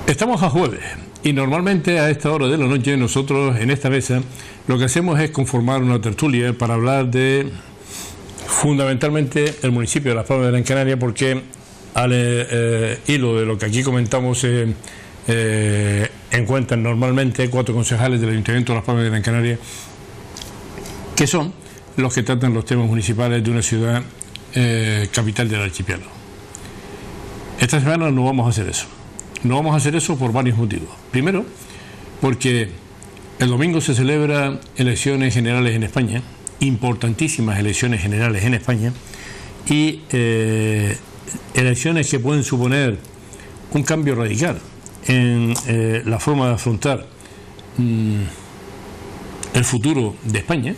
Estamos a jueves y normalmente a esta hora de la noche nosotros en esta mesa lo que hacemos es conformar una tertulia para hablar de fundamentalmente el municipio de Las Palmas de Gran Canaria, porque al hilo de lo que aquí comentamos se encuentran normalmente 4 concejales del Ayuntamiento de Las Palmas de Gran Canaria, que son los que tratan los temas municipales de una ciudad capital del archipiélago. Esta semana no vamos a hacer eso. No vamos a hacer eso por varios motivos. Primero, porque el domingo se celebran elecciones generales en España, importantísimas elecciones generales en España, y elecciones que pueden suponer un cambio radical en la forma de afrontar el futuro de España,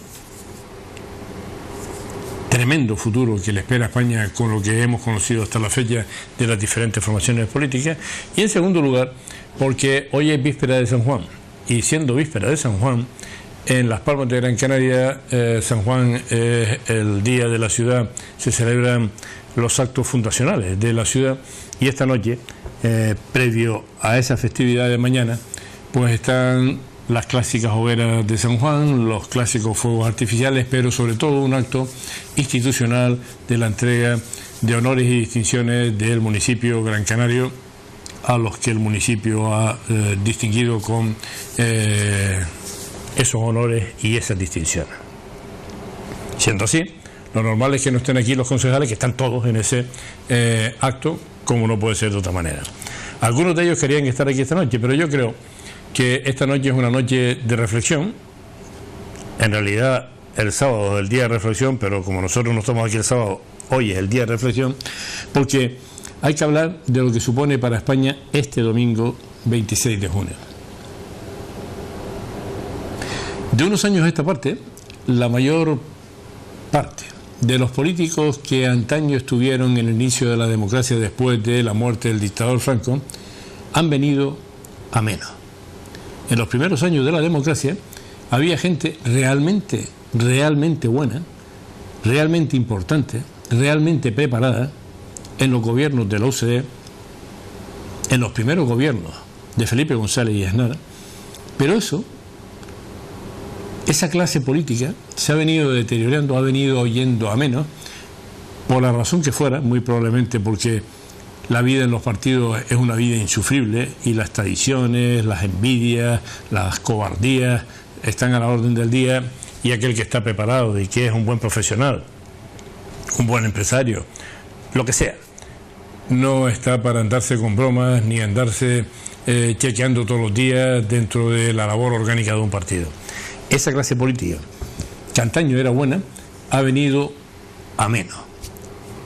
tremendo futuro que le espera a España con lo que hemos conocido hasta la fecha de las diferentes formaciones políticas. Y en segundo lugar, porque hoy es víspera de San Juan, y siendo víspera de San Juan, en Las Palmas de Gran Canaria, San Juan es el día de la ciudad, se celebran los actos fundacionales de la ciudad, y esta noche, previo a esa festividad de mañana, pues están las clásicas hogueras de San Juan, los clásicos fuegos artificiales, pero sobre todo un acto institucional de la entrega de honores y distinciones del municipio gran canario, a los que el municipio ha distinguido con esos honores y esas distinciones. Siendo así, lo normal es que no estén aquí los concejales, que están todos en ese acto, como no puede ser de otra manera. Algunos de ellos querían estar aquí esta noche, pero yo creo que esta noche es una noche de reflexión. En realidad el sábado es el día de reflexión, pero como nosotros no estamos aquí el sábado, hoy es el día de reflexión, porque hay que hablar de lo que supone para España este domingo 26 de junio. De unos años a esta parte, la mayor parte de los políticos que antaño estuvieron en el inicio de la democracia después de la muerte del dictador Franco han venido a menos. En los primeros años de la democracia había gente realmente buena, realmente importante, realmente preparada en los gobiernos de la OCDE, en los primeros gobiernos de Felipe González y Aznar, pero esa clase política se ha venido deteriorando, ha venido yendo a menos, por la razón que fuera, muy probablemente porque la vida en los partidos es una vida insufrible y las traiciones, las envidias, las cobardías están a la orden del día, y aquel que está preparado y que es un buen profesional, un buen empresario, lo que sea, no está para andarse con bromas ni andarse chequeando todos los días dentro de la labor orgánica de un partido. Esa clase política, que antaño era buena, ha venido a menos,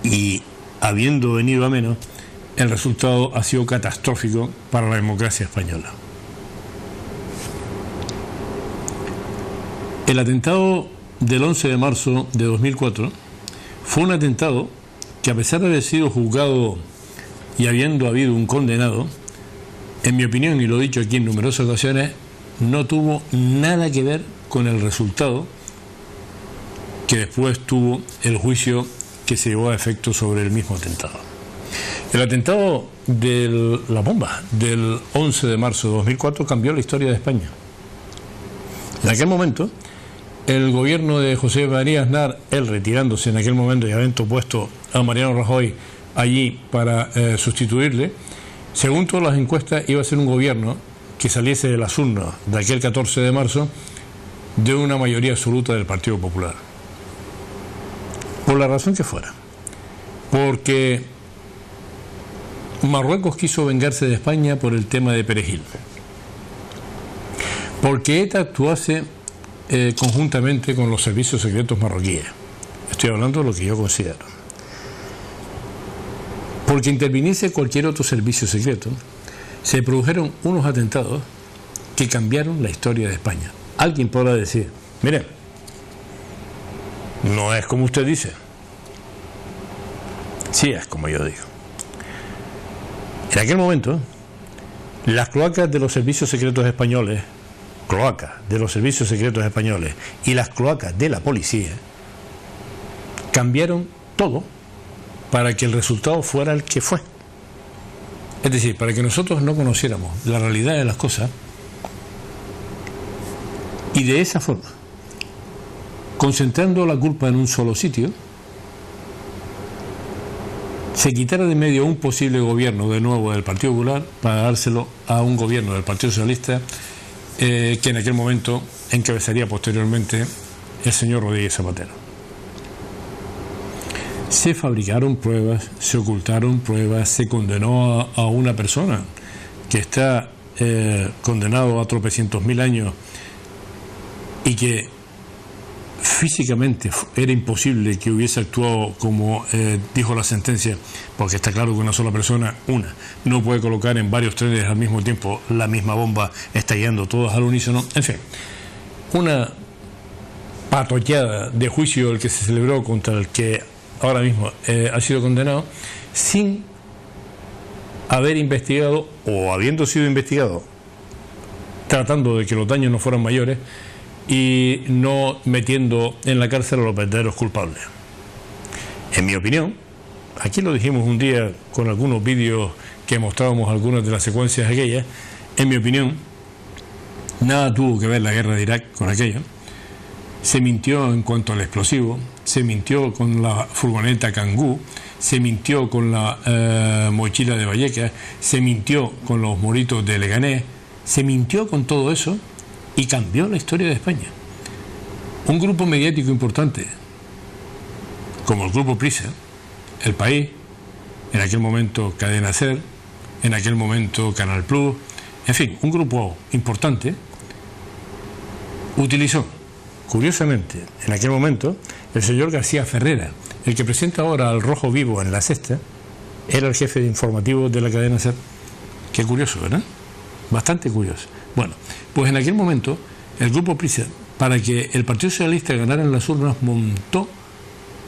y habiendo venido a menos, el resultado ha sido catastrófico para la democracia española. El atentado del 11 de marzo de 2004 fue un atentado que, a pesar de haber sido juzgado y habiendo habido un condenado, en mi opinión, y lo he dicho aquí en numerosas ocasiones, no tuvo nada que ver con el resultado que después tuvo el juicio que se llevó a efecto sobre el mismo atentado. El atentado de la bomba del 11 de marzo de 2004 cambió la historia de España. En aquel momento, el gobierno de José María Aznar, él retirándose en aquel momento y habiendo puesto a Mariano Rajoy allí para sustituirle, según todas las encuestas iba a ser un gobierno que saliese de las urnas de aquel 14 de marzo de una mayoría absoluta del Partido Popular. Por la razón que fuera. Porque Marruecos quiso vengarse de España por el tema de Perejil. Porque ETA actuase conjuntamente con los servicios secretos marroquíes. Estoy hablando de lo que yo considero. Porque interviniese cualquier otro servicio secreto, se produjeron unos atentados que cambiaron la historia de España. Alguien podrá decir, mire, no es como usted dice. Sí es como yo digo. En aquel momento, las cloacas de los servicios secretos españoles, y las cloacas de la policía cambiaron todo para que el resultado fuera el que fue. Es decir, para que nosotros no conociéramos la realidad de las cosas y de esa forma, concentrando la culpa en un solo sitio, se quitara de medio un posible gobierno de nuevo del Partido Popular para dárselo a un gobierno del Partido Socialista que en aquel momento encabezaría posteriormente el señor Rodríguez Zapatero. Se fabricaron pruebas, se ocultaron pruebas, se condenó a una persona que está condenado a tropecientos mil años y que físicamente era imposible que hubiese actuado como dijo la sentencia, porque está claro que una sola persona, no puede colocar en varios trenes al mismo tiempo la misma bomba estallando todas al unísono. En fin, una patocheada de juicio el que se celebró contra el que ahora mismo ha sido condenado, sin haber investigado o habiendo sido investigado, tratando de que los daños no fueran mayores y no metiendo en la cárcel a los verdaderos culpables. En mi opinión, aquí lo dijimos un día con algunos vídeos que mostrábamos algunas de las secuencias aquellas, en mi opinión, nada tuvo que ver la guerra de Irak con aquello. Se mintió en cuanto al explosivo, se mintió con la furgoneta Kangoo, se mintió con la mochila de Vallecas, se mintió con los moritos de Leganés, se mintió con todo eso y cambió la historia de España. Un grupo mediático importante, como el Grupo Prisa, El País, en aquel momento Cadena SER, en aquel momento Canal Plus, en fin, un grupo importante, utilizó, curiosamente, en aquel momento, el señor García Ferrera, el que presenta ahora al Rojo Vivo en La Sexta, era el jefe de informativo de la cadena SER. Qué curioso, ¿verdad? Bastante curioso. Bueno, pues en aquel momento, el Grupo Prisa, para que el Partido Socialista ganara en las urnas, montó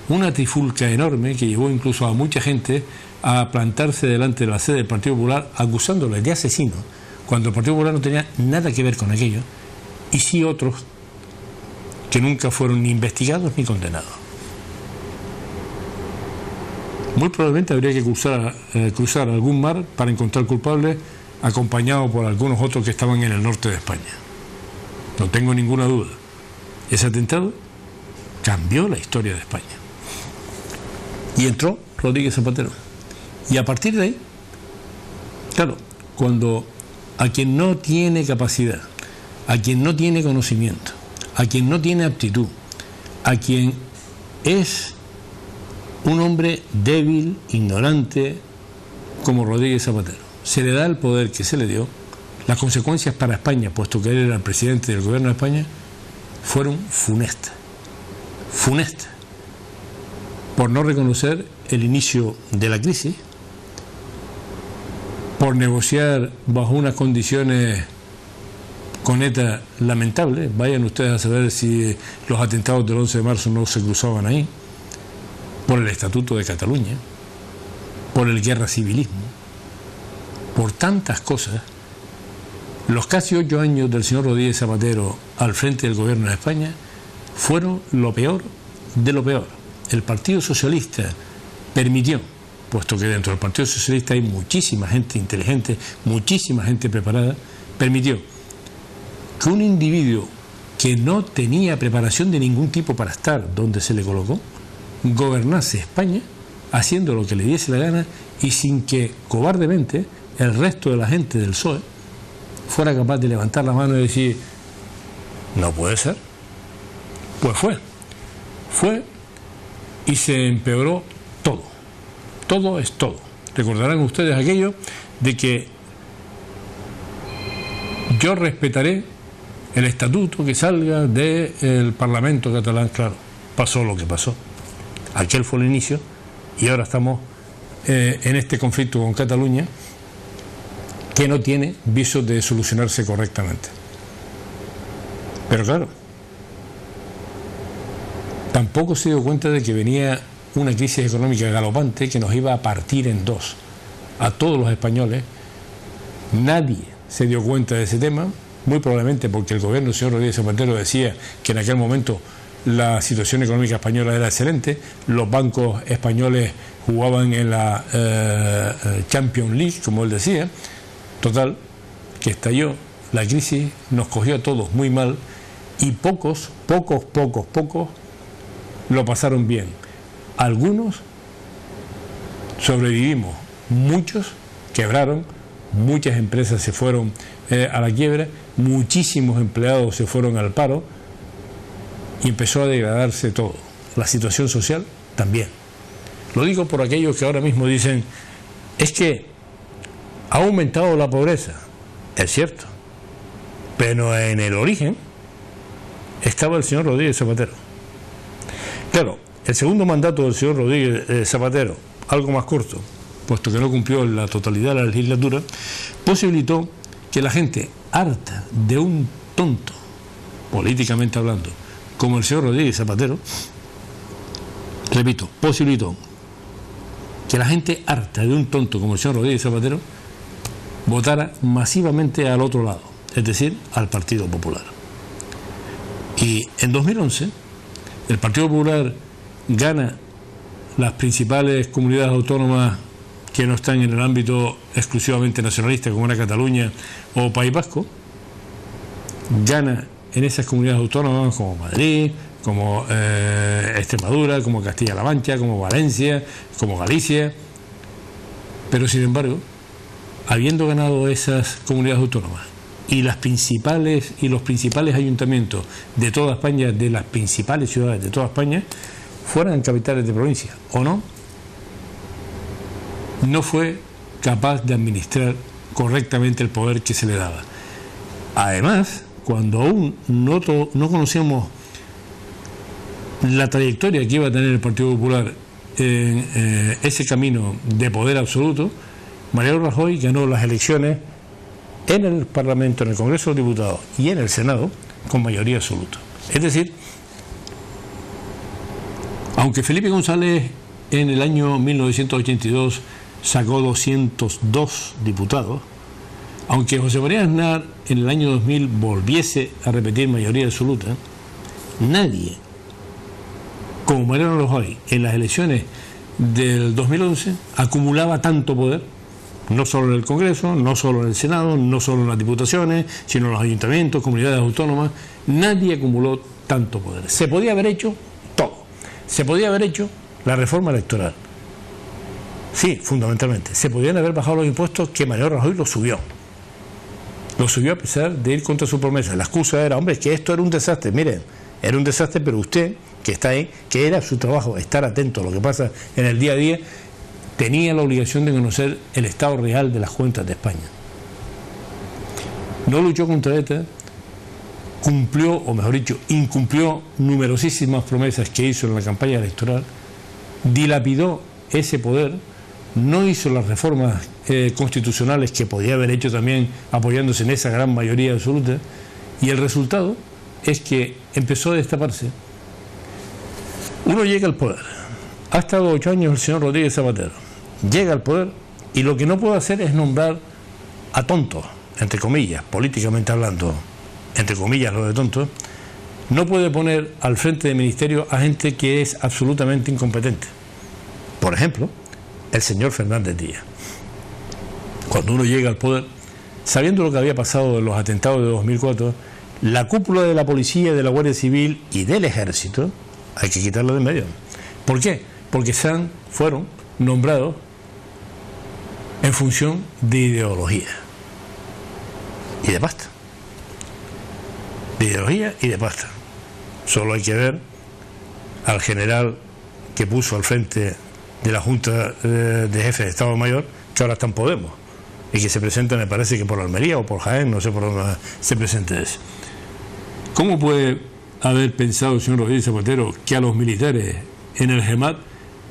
una trifulca enorme que llevó incluso a mucha gente a plantarse delante de la sede del Partido Popular acusándole de asesino, cuando el Partido Popular no tenía nada que ver con aquello, y sí otros que nunca fueron ni investigados ni condenados. Muy probablemente habría que cruzar algún mar para encontrar culpables, acompañado por algunos otros que estaban en el norte de España. No tengo ninguna duda. Ese atentado cambió la historia de España. Y entró Rodríguez Zapatero. Y a partir de ahí, claro, cuando a quien no tiene capacidad, a quien no tiene conocimiento, a quien no tiene aptitud, a quien es un hombre débil, ignorante, como Rodríguez Zapatero, se le da el poder que se le dio, las consecuencias para España, puesto que él era el presidente del gobierno de España, fueron funestas. Funestas. Por no reconocer el inicio de la crisis, por negociar bajo unas condiciones con ETA lamentables. Vayan ustedes a saber si los atentados del 11 de marzo no se cruzaban ahí, por el Estatuto de Cataluña, por el guerra civilismo, por tantas cosas. Los casi 8 años del señor Rodríguez Zapatero al frente del gobierno de España fueron lo peor de lo peor. El Partido Socialista permitió, puesto que dentro del Partido Socialista hay muchísima gente inteligente, muchísima gente preparada, permitió que un individuo que no tenía preparación de ningún tipo para estar donde se le colocó, gobernase España haciendo lo que le diese la gana y sin que cobardemente el resto de la gente del PSOE fuera capaz de levantar la mano y decir no puede ser. Pues fue y se empeoró todo. Todo es todo. Recordarán ustedes aquello de que yo respetaré el estatuto que salga del Parlamento catalán. Claro, pasó lo que pasó. Aquel fue el inicio y ahora estamos en este conflicto con Cataluña que no tiene visos de solucionarse correctamente. Pero claro, tampoco se dio cuenta de que venía una crisis económica galopante que nos iba a partir en dos a todos los españoles. Nadie se dio cuenta de ese tema, muy probablemente porque el gobierno del señor Rodríguez Zapatero decía que en aquel momento la situación económica española era excelente, los bancos españoles jugaban en la Champions League, como él decía. Total, que estalló la crisis, nos cogió a todos muy mal y pocos lo pasaron bien. Algunos sobrevivimos, muchos quebraron, muchas empresas se fueron a la quiebra, muchísimos empleados se fueron al paro y empezó a degradarse todo. La situación social también. Lo digo por aquellos que ahora mismo dicen, es que ha aumentado la pobreza. Es cierto, pero en el origen estaba el señor Rodríguez Zapatero. Claro, el segundo mandato del señor Rodríguez Zapatero, algo más corto, puesto que no cumplió la totalidad de la legislatura, posibilitó que la gente harta de un tonto, políticamente hablando, como el señor Rodríguez Zapatero, repito, posibilitó que la gente harta de un tonto como el señor Rodríguez Zapatero votara masivamente al otro lado, es decir, al Partido Popular. Y en 2011 el Partido Popular gana las principales comunidades autónomas que no están en el ámbito exclusivamente nacionalista, como era Cataluña o País Vasco, gana en esas comunidades autónomas como Madrid, como Extremadura, como Castilla-La Mancha, como Valencia, como Galicia, pero sin embargo, habiendo ganado esas comunidades autónomas y los principales ayuntamientos de toda España, de las principales ciudades de toda España, fueran capitales de provincia o no, no fue capaz de administrar correctamente el poder que se le daba. Además, cuando aún no conocíamos la trayectoria que iba a tener el Partido Popular en ese camino de poder absoluto, Mariano Rajoy ganó las elecciones en el Parlamento, en el Congreso de los Diputados y en el Senado con mayoría absoluta. Es decir, aunque Felipe González en el año 1982 sacó 202 diputados, aunque José María Aznar en el año 2000 volviese a repetir mayoría absoluta, nadie como Mariano Rajoy en las elecciones del 2011 acumulaba tanto poder, no solo en el Congreso, no solo en el Senado, no solo en las diputaciones, sino en los ayuntamientos, comunidades autónomas. Nadie acumuló tanto poder. Se podía haber hecho todo. Se podía haber hecho la reforma electoral. Sí, fundamentalmente. Se podían haber bajado los impuestos, que Mariano Rajoy los subió. Lo subió a pesar de ir contra su promesa. La excusa era, hombre, que esto era un desastre. Miren, era un desastre, pero usted, que está ahí, que era su trabajo estar atento a lo que pasa en el día a día, tenía la obligación de conocer el estado real de las cuentas de España. No luchó contra ETA, cumplió, o mejor dicho, incumplió numerosísimas promesas que hizo en la campaña electoral, dilapidó ese poder, no hizo las reformas constitucionales que podía haber hecho también apoyándose en esa gran mayoría absoluta, y el resultado es que empezó a destaparse. Uno llega al poder, ha estado 8 años el señor Rodríguez Zapatero, llega al poder y lo que no puede hacer es nombrar a tontos, entre comillas, políticamente hablando, entre comillas lo de tontos. No puede poner al frente del ministerio a gente que es absolutamente incompetente. Por ejemplo, el señor Fernández Díaz. Cuando uno llega al poder, sabiendo lo que había pasado en los atentados de 2004, la cúpula de la policía, de la Guardia Civil y del Ejército hay que quitarla de en medio. ¿Por qué? Porque fueron nombrados en función de ideología y de pasta. De ideología y de pasta. Solo hay que ver al general que puso al frente de la Junta de Jefes de Estado Mayor, que ahora está en Podemos, y que se presenta, me parece que por Almería o por Jaén, no sé por dónde se presenta ese. ¿Cómo puede haber pensado el señor Rodríguez Zapatero que a los militares en el GEMAT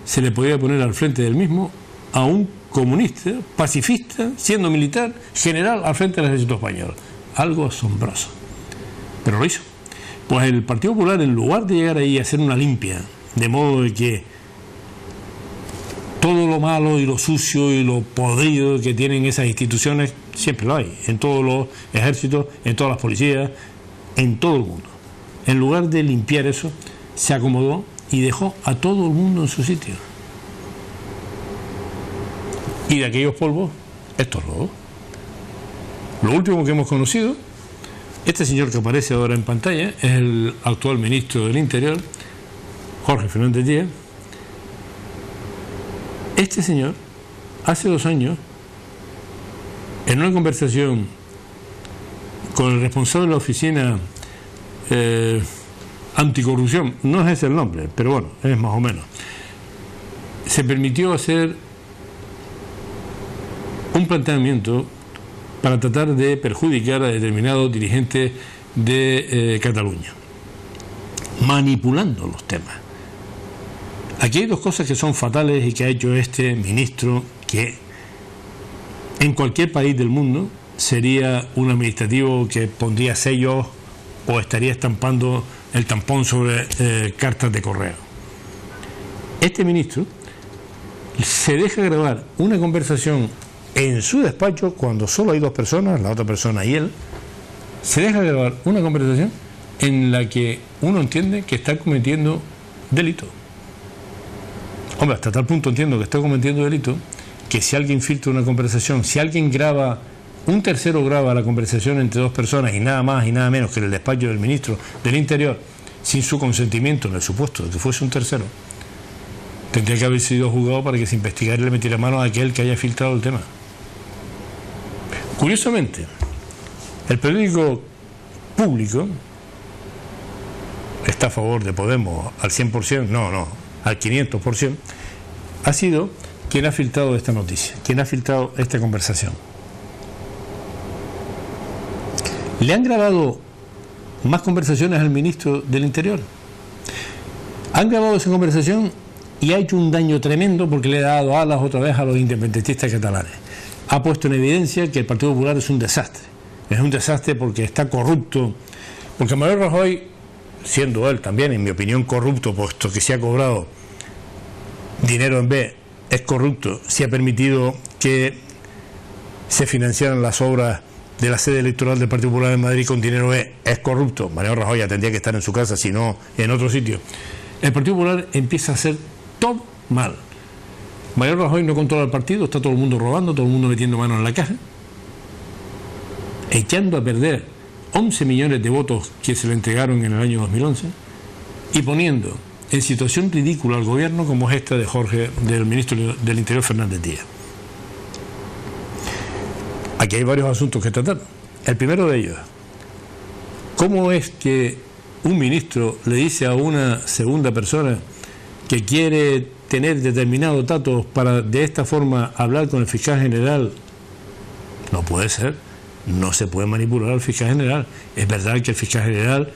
se le podía poner al frente del mismo a un comunista, pacifista, siendo militar, general al frente del ejército español? Algo asombroso. Pero lo hizo. Pues el Partido Popular, en lugar de llegar ahí a hacer una limpia, de modo de que todo lo malo y lo sucio y lo podrido que tienen esas instituciones, siempre lo hay, en todos los ejércitos, en todas las policías, en todo el mundo. En lugar de limpiar eso, se acomodó y dejó a todo el mundo en su sitio. Y de aquellos polvos, estos lodos. Lo último que hemos conocido, este señor que aparece ahora en pantalla, es el actual ministro del Interior, Jorge Fernández Díaz. Este señor, hace 2 años, en una conversación con el responsable de la oficina anticorrupción, no es ese el nombre, pero bueno, es más o menos, se permitió hacer un planteamiento para tratar de perjudicar a determinados dirigentes de Cataluña, manipulando los temas. Aquí hay 2 cosas que son fatales y que ha hecho este ministro, que en cualquier país del mundo sería un administrativo que pondría sellos o estaría estampando el tampón sobre cartas de correo. Este ministro se deja grabar una conversación en su despacho cuando solo hay 2 personas, la otra persona y él. Se deja grabar una conversación en la que uno entiende que está cometiendo delito. Hombre, hasta tal punto entiendo que está cometiendo delito que si alguien filtra una conversación, si alguien graba, un tercero graba la conversación entre 2 personas y nada más y nada menos que en el despacho del ministro del Interior, sin su consentimiento, en el supuesto de que fuese un tercero, tendría que haber sido juzgado para que se investigara y le metiera mano a aquel que haya filtrado el tema. Curiosamente, el periódico Público está a favor de Podemos al 100%, no, al 500%, ha sido quien ha filtrado esta noticia, quien ha filtrado esta conversación. Le han grabado más conversaciones al ministro del Interior. Han grabado esa conversación y ha hecho un daño tremendo porque le ha dado alas otra vez a los independentistas catalanes. Ha puesto en evidencia que el Partido Popular es un desastre. Es un desastre porque está corrupto, porque Mariano Rajoy, siendo él también, en mi opinión, corrupto, puesto que se ha cobrado dinero en B, es corrupto, si ha permitido que se financiaran las obras de la sede electoral del Partido Popular en Madrid con dinero B, es corrupto. Mariano Rajoy ya tendría que estar en su casa, si no en otro sitio. El Partido Popular empieza a hacer todo mal. Mariano Rajoy no controla el partido, está todo el mundo robando, todo el mundo metiendo manos en la caja, echando a perder 11 millones de votos que se le entregaron en el año 2011 y poniendo en situación ridícula al gobierno como es esta de Jorge, del ministro del Interior Fernández Díaz. Aquí hay varios asuntos que tratar. El primero de ellos, ¿cómo es que un ministro le dice a una segunda persona que quiere tener determinados datos para de esta forma hablar con el fiscal general? No puede ser, no se puede manipular al fiscal general. Es verdad que el fiscal general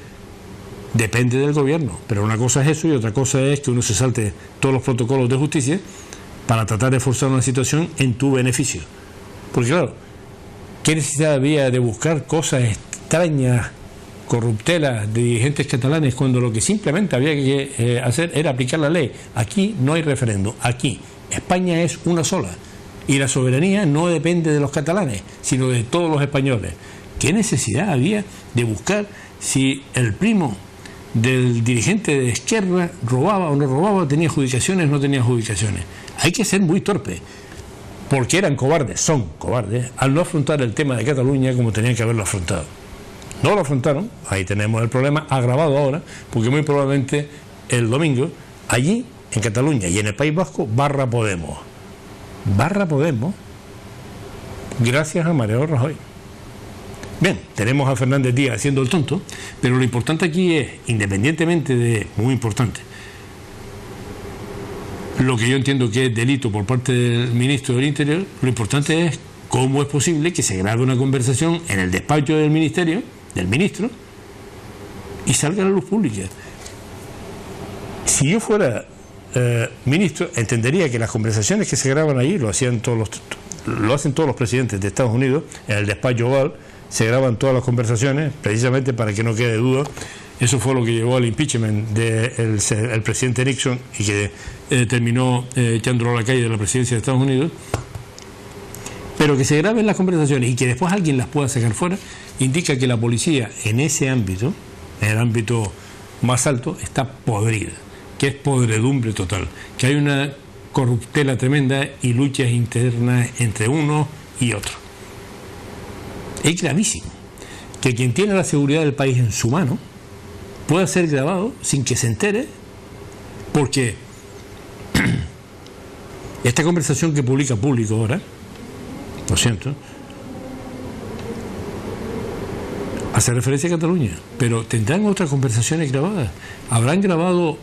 depende del gobierno, pero una cosa es eso y otra cosa es que uno se salte todos los protocolos de justicia para tratar de forzar una situación en tu beneficio. Porque claro, ¿qué necesidad había de buscar cosas extrañas, corruptelas de dirigentes catalanes cuando lo que simplemente había que hacer era aplicar la ley? Aquí no hay referéndum, aquí España es una sola y la soberanía no depende de los catalanes, sino de todos los españoles. ¿Qué necesidad había de buscar si el primo del dirigente de Esquerra robaba o no robaba, tenía adjudicaciones o no tenía adjudicaciones? Hay que ser muy torpe, porque eran cobardes, son cobardes, al no afrontar el tema de Cataluña como tenían que haberlo afrontado. No lo afrontaron, ahí tenemos el problema agravado ahora, porque muy probablemente el domingo, allí, en Cataluña y en el País Vasco, barra Podemos, gracias a Mariano Rajoy. Bien, tenemos a Fernández Díaz haciendo el tonto, pero lo importante aquí es, independientemente de, muy importante, lo que yo entiendo que es delito por parte del ministro del Interior, lo importante es cómo es posible que se grabe una conversación en el despacho del ministerio, del ministro, y salga a la luz pública. Si yo fuera ministro, entendería que las conversaciones que se graban allí lo hacen todos los presidentes de Estados Unidos, en el despacho Oval, se graban todas las conversaciones, precisamente para que no quede duda. Eso fue lo que llevó al impeachment del presidente Nixon y que terminó echándolo a la calle de la presidencia de Estados Unidos. Pero que se graben las conversaciones y que después alguien las pueda sacar fuera, indica que la policía en ese ámbito, en el ámbito más alto está podrida, que es podredumbre total, que hay una corruptela tremenda y luchas internas entre uno y otro. Es gravísimo que quien tiene la seguridad del país en su mano pueda ser grabado sin que se entere, porque esta conversación que publica Público ahora, lo siento, hace referencia a Cataluña, pero tendrán otras conversaciones grabadas. Habrán grabado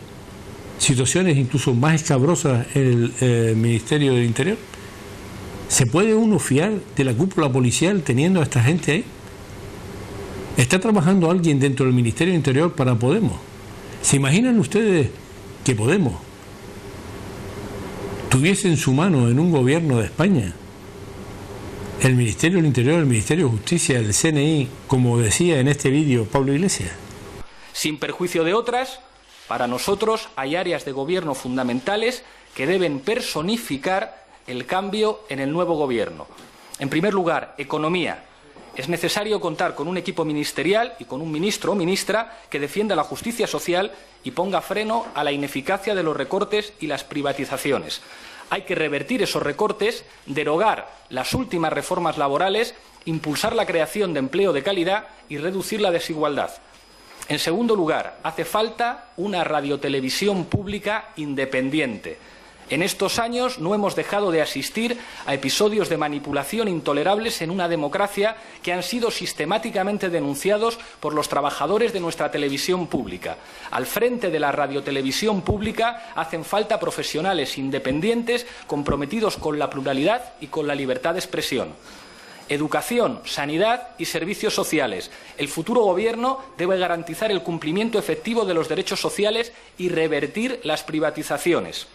situaciones incluso más escabrosas en el Ministerio del Interior. ¿Se puede uno fiar de la cúpula policial teniendo a esta gente ahí? ¿Está trabajando alguien dentro del Ministerio del Interior para Podemos? ¿Se imaginan ustedes que Podemos tuviese en su mano en un gobierno de España el Ministerio del Interior, el Ministerio de Justicia, el CNI, como decía en este vídeo Pablo Iglesias? Sin perjuicio de otras, para nosotros hay áreas de gobierno fundamentales que deben personificar el cambio en el nuevo gobierno. En primer lugar, economía. Es necesario contar con un equipo ministerial y con un ministro o ministra que defienda la justicia social y ponga freno a la ineficacia de los recortes y las privatizaciones. Hay que revertir esos recortes, derogar las últimas reformas laborales, impulsar la creación de empleo de calidad y reducir la desigualdad. En segundo lugar, hace falta una radiotelevisión pública independiente. En estos años no hemos dejado de asistir a episodios de manipulación intolerables en una democracia que han sido sistemáticamente denunciados por los trabajadores de nuestra televisión pública. Al frente de la radiotelevisión pública hacen falta profesionales independientes comprometidos con la pluralidad y con la libertad de expresión. Educación, sanidad y servicios sociales. El futuro Gobierno debe garantizar el cumplimiento efectivo de los derechos sociales y revertir las privatizaciones.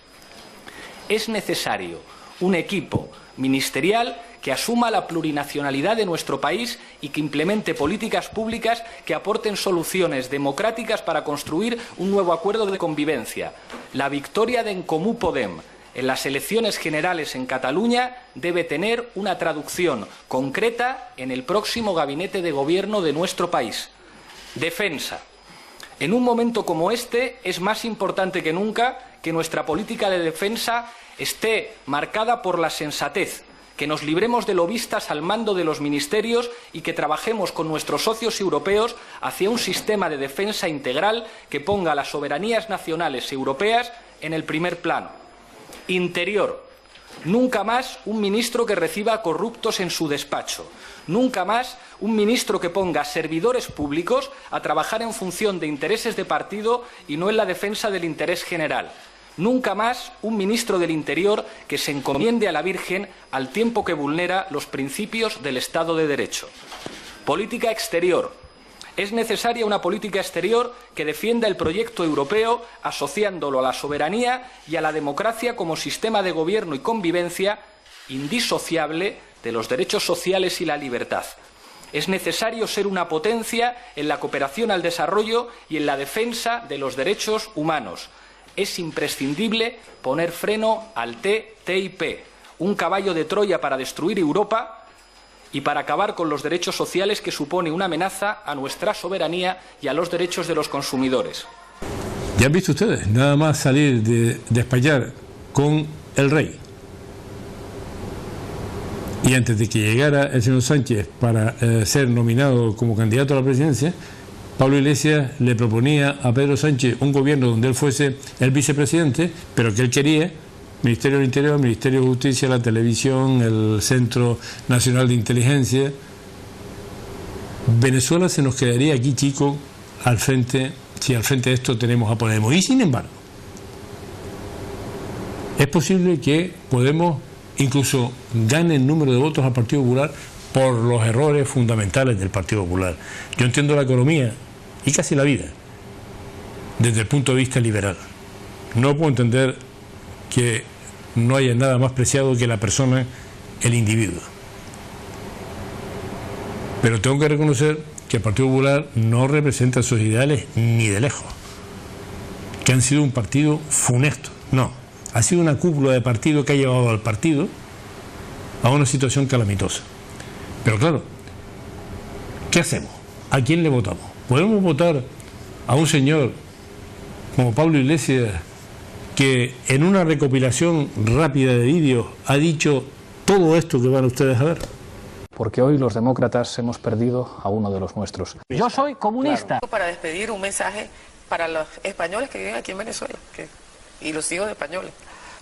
Es necesario un equipo ministerial que asuma la plurinacionalidad de nuestro país y que implemente políticas públicas que aporten soluciones democráticas para construir un nuevo acuerdo de convivencia. La victoria de En Comú Podem en las elecciones generales en Cataluña debe tener una traducción concreta en el próximo gabinete de gobierno de nuestro país. Defensa. En un momento como este es más importante que nunca que nuestra política de defensa esté marcada por la sensatez, que nos libremos de lobistas al mando de los ministerios y que trabajemos con nuestros socios europeos hacia un sistema de defensa integral que ponga las soberanías nacionales europeas en el primer plano. Interior. Nunca más un ministro que reciba corruptos en su despacho. Nunca más un ministro que ponga servidores públicos a trabajar en función de intereses de partido y no en la defensa del interés general. Nunca más un ministro del Interior que se encomiende a la Virgen al tiempo que vulnera los principios del Estado de Derecho. Política exterior. Es necesaria una política exterior que defienda el proyecto europeo asociándolo a la soberanía y a la democracia como sistema de gobierno y convivencia indisociable de los derechos sociales y la libertad. Es necesario ser una potencia en la cooperación al desarrollo y en la defensa de los derechos humanos. Es imprescindible poner freno al TTIP, un caballo de Troya para destruir Europa y para acabar con los derechos sociales que supone una amenaza a nuestra soberanía y a los derechos de los consumidores. Ya han visto ustedes, nada más salir de espallar con el rey. Y antes de que llegara el señor Sánchez para ser nominado como candidato a la presidencia, Pablo Iglesias le proponía a Pedro Sánchez un gobierno donde él fuese el vicepresidente, pero que él quería Ministerio del Interior, Ministerio de Justicia, la televisión, el Centro Nacional de Inteligencia. Venezuela se nos quedaría aquí, chico, al frente, si al frente de esto tenemos a Podemos. Y sin embargo, es posible que Podemos incluso gane el número de votos al Partido Popular por los errores fundamentales del Partido Popular. Yo entiendo la economía y casi la vida desde el punto de vista liberal. No puedo entender que no haya nada más preciado que la persona, el individuo. Pero tengo que reconocer que el Partido Popular no representa sus ideales ni de lejos, que han sido un partido funesto. No, ha sido una cúpula de partido que ha llevado al partido a una situación calamitosa. Pero claro, ¿qué hacemos? ¿A quién le votamos? ¿Podemos votar a un señor como Pablo Iglesias, que en una recopilación rápida de vídeos ha dicho todo esto que van ustedes a ver? Porque hoy los demócratas hemos perdido a uno de los nuestros. Yo soy comunista. Para despedir, un mensaje para los españoles que viven aquí en Venezuela y los hijos de españoles.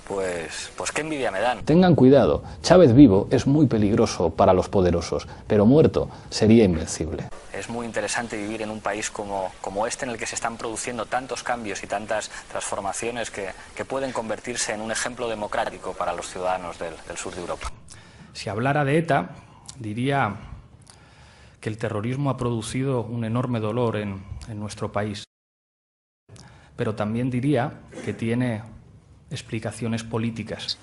Pues qué envidia me dan. Tengan cuidado, Chávez vivo es muy peligroso para los poderosos, pero muerto sería invencible. Es muy interesante vivir en un país como este, en el que se están produciendo tantos cambios y tantas transformaciones que pueden convertirse en un ejemplo democrático para los ciudadanos del sur de Europa. Si hablara de ETA, diría que el terrorismo ha producido un enorme dolor en nuestro país, pero también diría que tiene explicaciones políticas.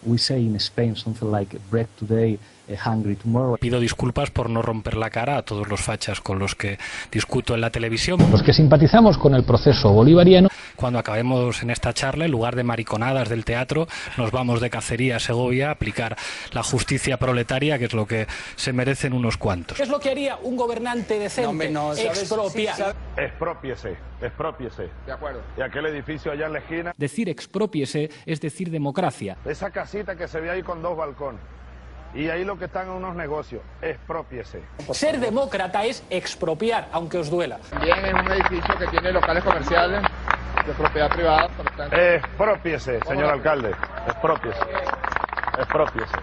We say in Spain something like bread today, hungry tomorrow. Pido disculpas por no romper la cara a todos los fachas con los que discuto en la televisión. Los que simpatizamos con el proceso bolivariano, cuando acabemos en esta charla, en lugar de mariconadas del teatro, nos vamos de cacería a Segovia a aplicar la justicia proletaria, que es lo que se merecen unos cuantos. ¿Qué es lo que haría un gobernante decente? Expropiar. Expropiese. De acuerdo. Y aquel edificio allá en la esquina. Decir expropiese es decir democracia. Esa casita que se ve ahí con 2 balcones. Y ahí lo que están en unos negocios. Expropiese. Ser demócrata es expropiar, aunque os duela. También es un edificio que tiene locales comerciales de propiedad privada. Por tanto... Expropiese, señor alcalde. Expropiese. Expropiese.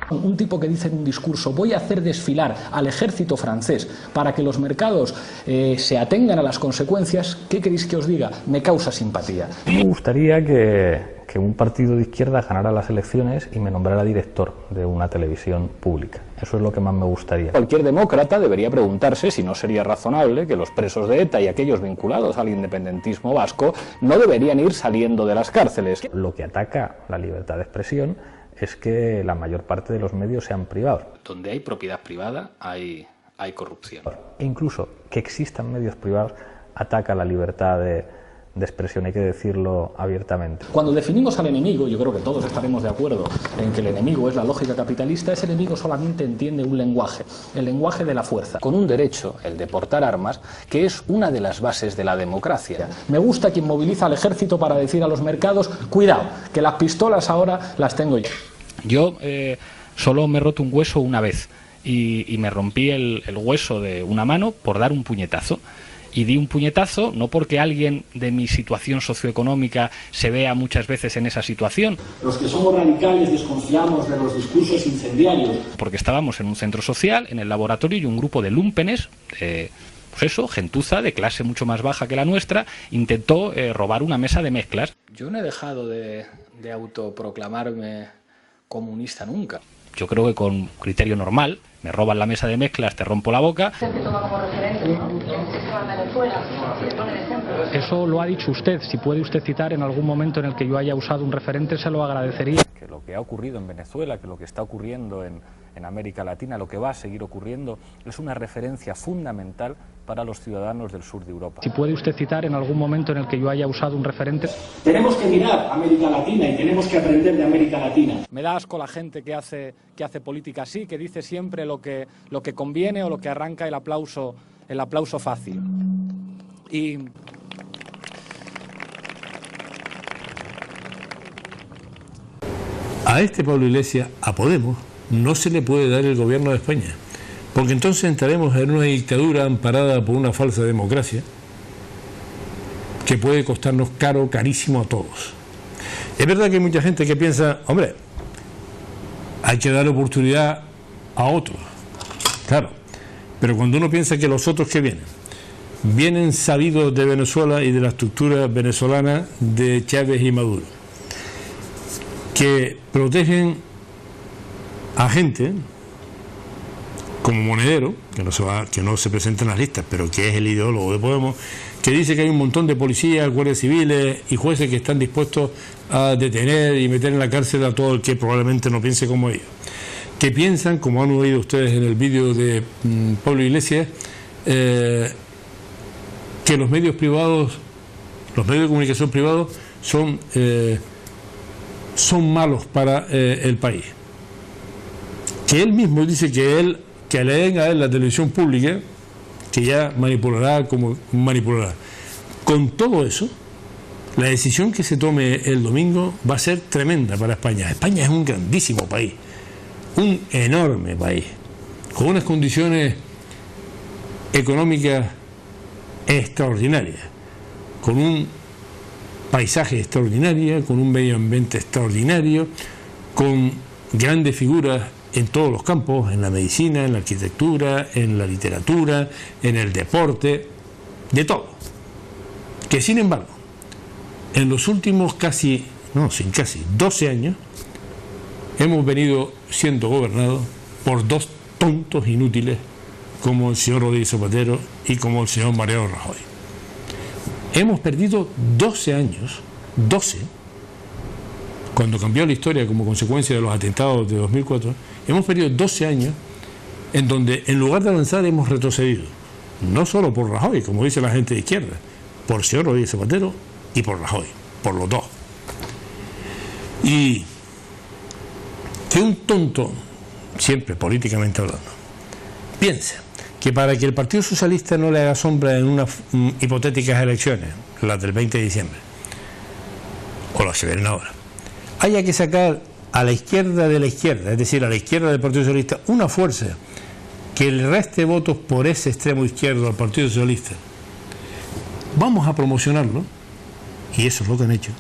Un tipo que dice en un discurso: voy a hacer desfilar al ejército francés para que los mercados se atengan a las consecuencias. ¿Qué queréis que os diga? Me causa simpatía. Me gustaría que un partido de izquierda ganara las elecciones y me nombrara director de una televisión pública. Eso es lo que más me gustaría. Cualquier demócrata debería preguntarse si no sería razonable que los presos de ETA y aquellos vinculados al independentismo vasco no deberían ir saliendo de las cárceles. Lo que ataca la libertad de expresión es que la mayor parte de los medios sean privados. Donde hay propiedad privada hay corrupción. E incluso que existan medios privados ataca la libertad de expresión, hay que decirlo abiertamente. Cuando definimos al enemigo, yo creo que todos estaremos de acuerdo en que el enemigo es la lógica capitalista. Ese enemigo solamente entiende un lenguaje, el lenguaje de la fuerza, con un derecho, el de portar armas, que es una de las bases de la democracia. Me gusta quien moviliza al ejército para decir a los mercados: cuidado, que las pistolas ahora las tengo yo. Yo solo me he roto un hueso una vez y me rompí el hueso de una mano por dar un puñetazo. Y di un puñetazo no porque alguien de mi situación socioeconómica se vea muchas veces en esa situación. Los que somos radicales desconfiamos de los discursos incendiarios. Porque estábamos en un centro social, en el laboratorio, y un grupo de lúmpenes, pues eso, gentuza de clase mucho más baja que la nuestra, intentó robar una mesa de mezclas. Yo no he dejado de autoproclamarme comunista nunca. Yo creo que con criterio normal, me roban la mesa de mezclas, te rompo la boca. Eso lo ha dicho usted. Si puede usted citar en algún momento en el que yo haya usado un referente, se lo agradecería. Que lo que ha ocurrido en Venezuela, que lo que está ocurriendo en América Latina, lo que va a seguir ocurriendo, es una referencia fundamental para los ciudadanos del sur de Europa. Si puede usted citar en algún momento en el que yo haya usado un referente. Tenemos que mirar a América Latina y tenemos que aprender de América Latina. Me da asco la gente que hace política así, que dice siempre lo que conviene o lo que arranca el aplauso fácil. Y a este Pablo Iglesias, a Podemos, no se le puede dar el gobierno de España, porque entonces entraremos en una dictadura amparada por una falsa democracia que puede costarnos carísimo a todos. Es verdad que hay mucha gente que piensa: hombre, hay que dar oportunidad a otros, claro, pero cuando uno piensa que los otros que vienen sabidos de Venezuela y de la estructura venezolana de Chávez y Maduro, que protegen a gente como Monedero, que no se presenta en las listas, pero que es el ideólogo de Podemos, que dice que hay un montón de policías, guardias civiles y jueces que están dispuestos a detener y meter en la cárcel a todo el que probablemente no piense como ellos, que piensan, como han oído ustedes en el vídeo de Pablo Iglesias, que los medios privados, los medios de comunicación privados son malos para el país. Que él mismo dice que le den a él la televisión pública, que ya manipulará como manipulará. Con todo eso, la decisión que se tome el domingo va a ser tremenda para España. España es un grandísimo país, un enorme país, con unas condiciones económicas extraordinarias, con un paisaje extraordinario, con un medio ambiente extraordinario, con grandes figuras en todos los campos, en la medicina, en la arquitectura, en la literatura, en el deporte, de todo. Que sin embargo, en los últimos casi 12 años, hemos venido siendo gobernados por dos tontos inútiles como el señor Rodríguez Zapatero y como el señor Mariano Rajoy. Hemos perdido 12 años, cuando cambió la historia como consecuencia de los atentados de 2004, hemos perdido 12 años en donde en lugar de avanzar hemos retrocedido. No solo por Rajoy, como dice la gente de izquierda, por el señor Rodríguez Zapatero y por Rajoy, por los dos. Y que un tonto, siempre políticamente hablando, piensa que para que el Partido Socialista no le haga sombra en unas hipotéticas elecciones, las del 20 de diciembre, o las que vienen ahora, haya que sacar a la izquierda de la izquierda, es decir, a la izquierda del Partido Socialista, una fuerza que le reste votos por ese extremo izquierdo al Partido Socialista. Vamos a promocionarlo, y eso es lo que han hecho,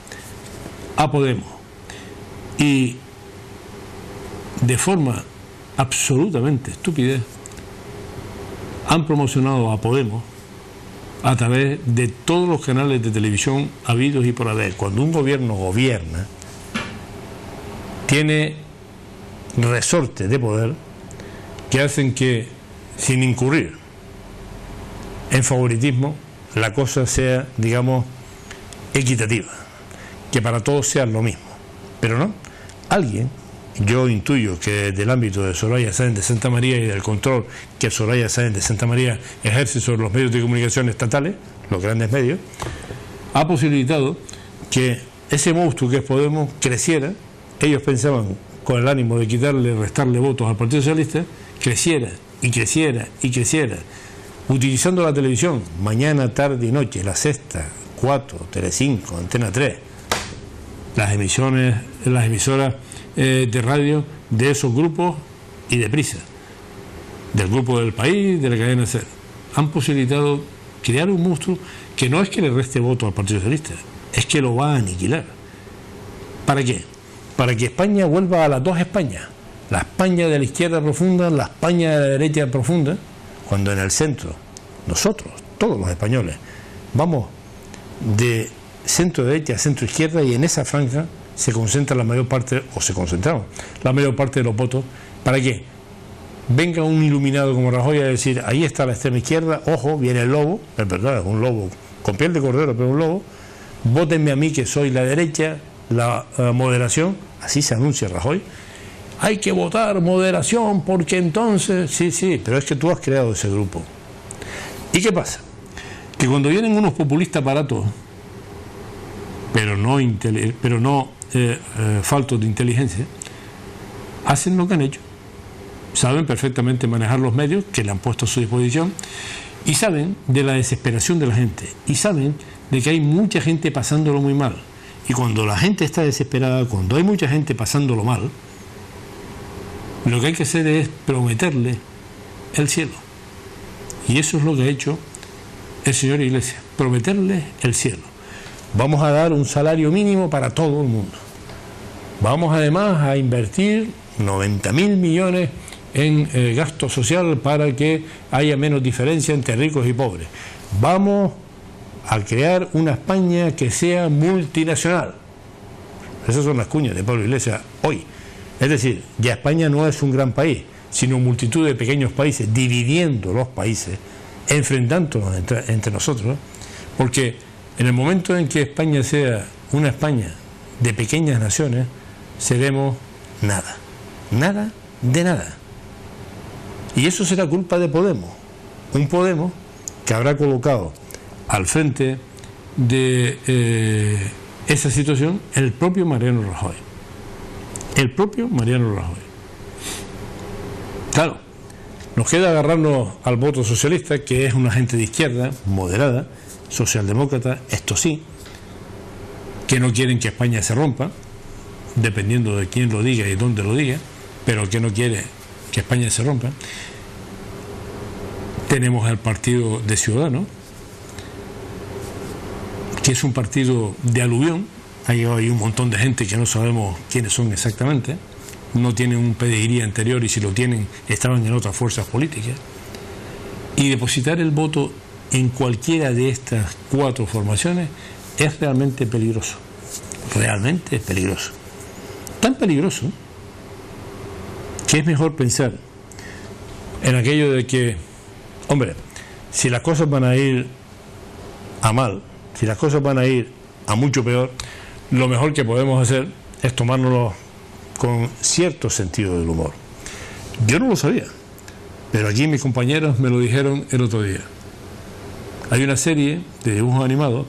a Podemos. Y de forma absolutamente estúpida, han promocionado a Podemos a través de todos los canales de televisión habidos y por haber. Cuando un gobierno gobierna, tiene resortes de poder que hacen que, sin incurrir en favoritismo, la cosa sea, digamos, equitativa, que para todos sea lo mismo. Pero no, alguien, yo intuyo que desde el ámbito de Soraya Sáenz de Santa María y del control que Soraya Sáenz de Santa María ejerce sobre los medios de comunicación estatales, los grandes medios, ha posibilitado que ese monstruo que es Podemos creciera. Ellos pensaban, con el ánimo de quitarle, restarle votos al Partido Socialista, creciera y creciera y creciera, utilizando la televisión, mañana, tarde y noche, La Sexta, 4, Telecinco, Antena 3, las emisoras de radio de esos grupos y de Prisa, del grupo del País, de la cadena SER, han posibilitado crear un monstruo que no es que le reste votos al Partido Socialista, es que lo va a aniquilar. ¿Para qué? Para que España vuelva a las dos Españas, la España de la izquierda profunda, la España de la derecha profunda, cuando en el centro, nosotros, todos los españoles, vamos de centro-derecha a centro-izquierda y en esa franja se concentra la mayor parte, o se concentraron la mayor parte de los votos. ¿Para qué? Venga un iluminado como Rajoy a decir, ahí está la extrema izquierda, ojo, viene el lobo, es verdad, es un lobo con piel de cordero, pero un lobo, vótenme a mí que soy la derecha, la moderación, así se anuncia Rajoy. Hay que votar moderación porque entonces, sí, pero es que tú has creado ese grupo. ¿Y qué pasa? Que cuando vienen unos populistas baratos, pero no faltos de inteligencia, hacen lo que han hecho. Saben perfectamente manejar los medios que le han puesto a su disposición y saben de la desesperación de la gente y saben de que hay mucha gente pasándolo muy mal. Y cuando la gente está desesperada, cuando hay mucha gente pasándolo mal, lo que hay que hacer es prometerle el cielo. Y eso es lo que ha hecho el señor Iglesias, prometerle el cielo. Vamos a dar un salario mínimo para todo el mundo. Vamos además a invertir 90.000 millones en gasto social para que haya menos diferencia entre ricos y pobres. Vamos a crear una España que sea multinacional. Esas son las cuñas de Pablo Iglesias hoy. Es decir, ya España no es un gran país, sino multitud de pequeños países, dividiendo los países, enfrentándonos entre nosotros, porque en el momento en que España sea una España de pequeñas naciones, seremos nada, nada de nada. Y eso será culpa de Podemos, un Podemos que habrá colocado al frente de esa situación el propio Mariano Rajoy. El propio Mariano Rajoy. Claro, nos queda agarrarnos al voto socialista, que es una gente de izquierda, moderada, socialdemócratas, esto sí, que no quieren que España se rompa, dependiendo de quién lo diga y dónde lo diga, pero que no quiere que España se rompa. Tenemos al Partido de Ciudadanos, que es un partido de aluvión. Hay un montón de gente que no sabemos quiénes son exactamente, no tienen un pedigrí anterior y si lo tienen estaban en otras fuerzas políticas. Y depositar el voto en cualquiera de estas 4 formaciones es realmente peligroso. Realmente es peligroso. Tan peligroso que es mejor pensar en aquello de que, hombre, si las cosas van a ir a mal, si las cosas van a ir a mucho peor, lo mejor que podemos hacer es tomárnoslo con cierto sentido del humor. Yo no lo sabía, pero aquí mis compañeros me lo dijeron el otro día. Hay una serie de dibujos animados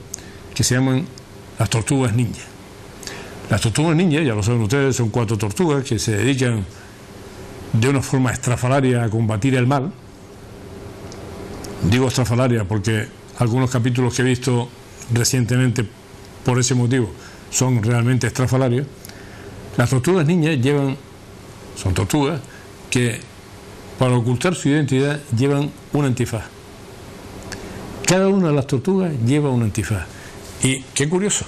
que se llaman Las Tortugas Ninja. Las Tortugas Ninja, ya lo saben ustedes, son 4 tortugas que se dedican de una forma estrafalaria a combatir el mal. Digo estrafalaria porque algunos capítulos que he visto recientemente por ese motivo son realmente estrafalarios. Las tortugas ninjas son tortugas que para ocultar su identidad llevan un antifaz. Cada una de las tortugas lleva un antifaz. Y qué curioso,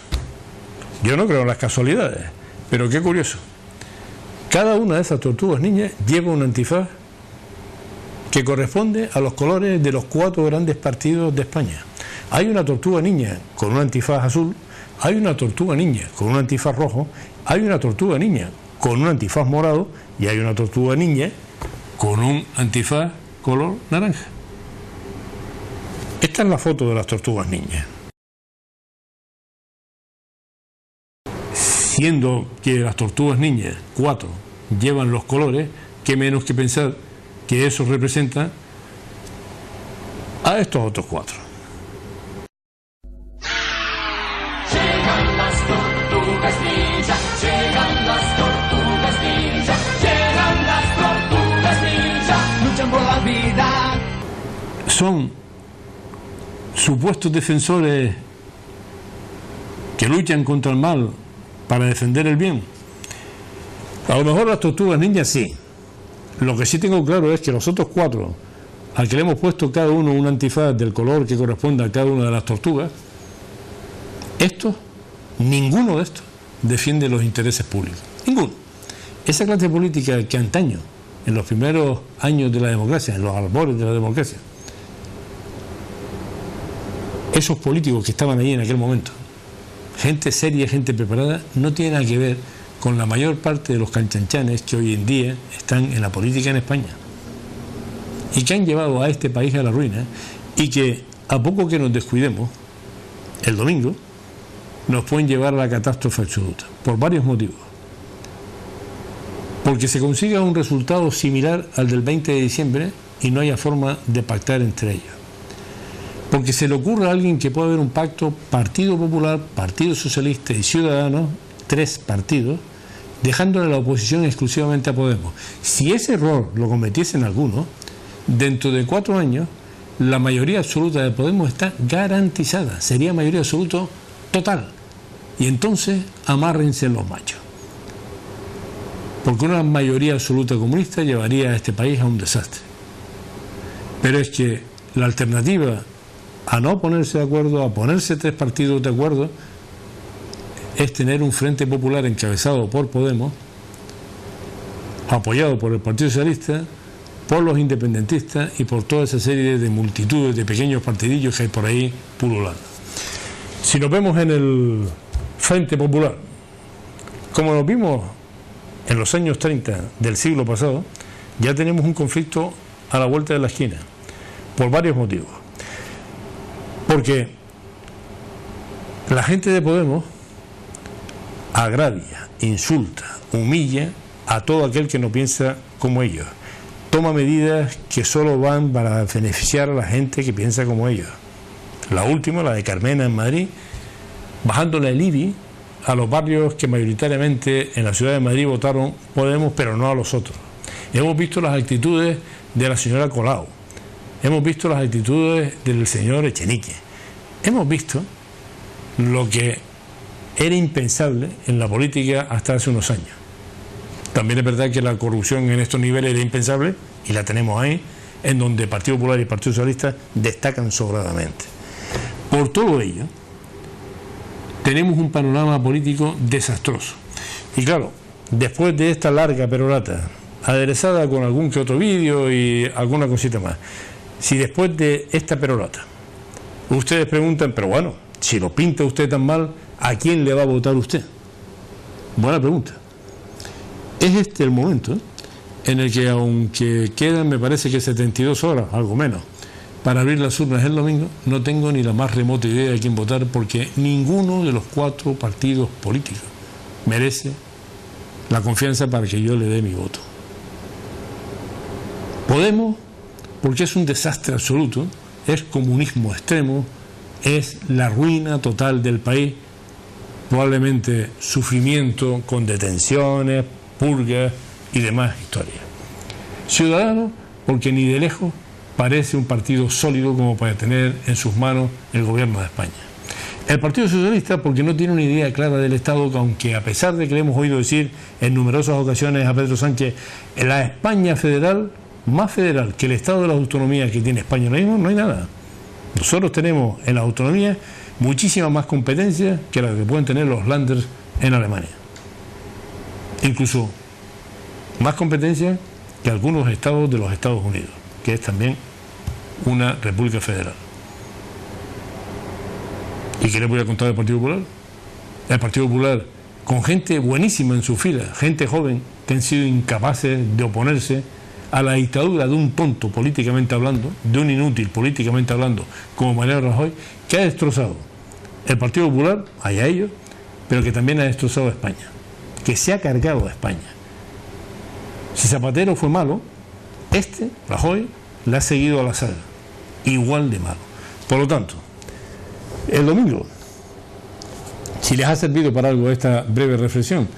yo no creo en las casualidades, pero qué curioso, cada una de esas tortugas ninjas lleva un antifaz que corresponde a los colores de los 4 grandes partidos de España. Hay una tortuga niña con un antifaz azul, hay una tortuga niña con un antifaz rojo, hay una tortuga niña con un antifaz morado y hay una tortuga niña con un antifaz color naranja. Esta es la foto de las tortugas niñas. Siendo que las tortugas niñas, 4, llevan los colores, qué menos que pensar que eso representa a estos otros 4. Llegan las tortugas ninja, llegan las tortugas ninja, llegan las tortugas ninja, luchan por la vida. Son supuestos defensores que luchan contra el mal para defender el bien. A lo mejor las tortugas ninjas sí. Lo que sí tengo claro es que los otros 4, al que le hemos puesto cada uno un antifaz del color que corresponde a cada una de las tortugas, ninguno de estos defiende los intereses públicos. Ninguno. Esa clase política que antaño, en los primeros años de la democracia, en los albores de la democracia, esos políticos que estaban ahí en aquel momento, gente seria, gente preparada, no tiene nada que ver con la mayor parte de los canchanchanes que hoy en día están en la política en España y que han llevado a este país a la ruina y que a poco que nos descuidemos, el domingo, nos pueden llevar a la catástrofe absoluta, por varios motivos. Porque se consiga un resultado similar al del 20 de diciembre y no haya forma de pactar entre ellos. Porque se le ocurra a alguien que pueda haber un pacto Partido Popular, Partido Socialista y Ciudadanos, 3 partidos, dejándole la oposición exclusivamente a Podemos. Si ese error lo cometiesen algunos, dentro de 4 años, la mayoría absoluta de Podemos está garantizada, sería mayoría absoluta total. Y entonces amárrense los machos. Porque una mayoría absoluta comunista llevaría a este país a un desastre. Pero es que la alternativa a no ponerse de acuerdo, a ponerse 3 partidos de acuerdo, es tener un Frente Popular encabezado por Podemos, apoyado por el Partido Socialista, por los independentistas y por toda esa serie de multitudes de pequeños partidillos que hay por ahí pululando. Si nos vemos en el Frente Popular, como nos vimos en los años 30 del siglo pasado, ya tenemos un conflicto a la vuelta de la esquina, por varios motivos. Porque la gente de Podemos agravia, insulta, humilla a todo aquel que no piensa como ellos. Toma medidas que solo van para beneficiar a la gente que piensa como ellos. La última, la de Carmena en Madrid, bajándole el IBI a los barrios que mayoritariamente en la ciudad de Madrid votaron Podemos, pero no a los otros. Hemos visto las actitudes de la señora Colau, hemos visto las actitudes del señor Echenique, hemos visto lo que era impensable en la política hasta hace unos años. También es verdad que la corrupción en estos niveles era impensable y la tenemos ahí, en donde Partido Popular y Partido Socialista destacan sobradamente. Por todo ello, tenemos un panorama político desastroso. Y claro, después de esta larga perorata, aderezada con algún que otro vídeo y alguna cosita más, si después de esta perorata ustedes preguntan, pero bueno, si lo pinta usted tan mal, ¿a quién le va a votar usted? Buena pregunta. Es este el momento en el que, aunque quedan, me parece que 72 horas, algo menos, para abrir las urnas el domingo, no tengo ni la más remota idea de quién votar, porque ninguno de los 4 partidos políticos merece la confianza para que yo le dé mi voto. Podemos, porque es un desastre absoluto, es comunismo extremo, es la ruina total del país, probablemente sufrimiento con detenciones, purgas y demás historias. Ciudadanos, porque ni de lejos parece un partido sólido como para tener en sus manos el gobierno de España. El Partido Socialista, porque no tiene una idea clara del Estado, que aunque a pesar de que le hemos oído decir en numerosas ocasiones a Pedro Sánchez, en la España federal, más federal que el Estado de las autonomías que tiene España ahora mismo, no hay nada. Nosotros tenemos en las autonomías muchísimas más competencias que las que pueden tener los Länder en Alemania. Incluso más competencias que algunos estados de los Estados Unidos, que es también una república federal. ¿Y qué les voy a contar del Partido Popular? El Partido Popular, con gente buenísima en su fila, gente joven, que han sido incapaces de oponerse a la dictadura de un tonto políticamente hablando, de un inútil políticamente hablando, como Mariano Rajoy, que ha destrozado el Partido Popular, allá ellos, pero que también ha destrozado a España, que se ha cargado a España. Si Zapatero fue malo, Rajoy, le ha seguido a la saga, igual de malo. Por lo tanto, el domingo, si les ha servido para algo esta breve reflexión,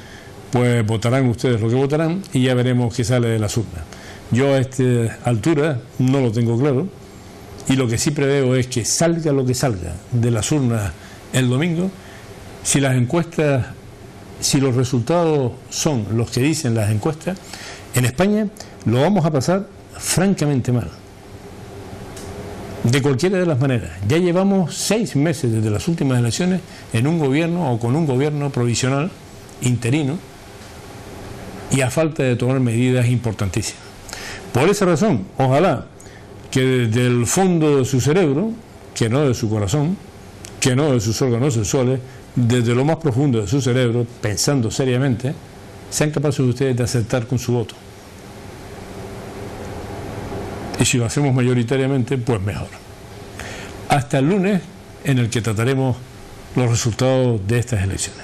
pues votarán ustedes lo que votarán y ya veremos qué sale de las urnas. Yo a esta altura no lo tengo claro, y lo que sí preveo es que salga lo que salga de las urnas el domingo, si las encuestas, si los resultados son los que dicen las encuestas, en España lo vamos a pasar francamente mal. De cualquiera de las maneras. Ya llevamos 6 meses desde las últimas elecciones en un gobierno o con un gobierno provisional, interino, y a falta de tomar medidas importantísimas. Por esa razón, ojalá que desde el fondo de su cerebro, que no de su corazón, que no de sus órganos sexuales, desde lo más profundo de su cerebro, pensando seriamente, sean capaces ustedes de acertar con su voto. Y si lo hacemos mayoritariamente, pues mejor. Hasta el lunes, en el que trataremos los resultados de estas elecciones.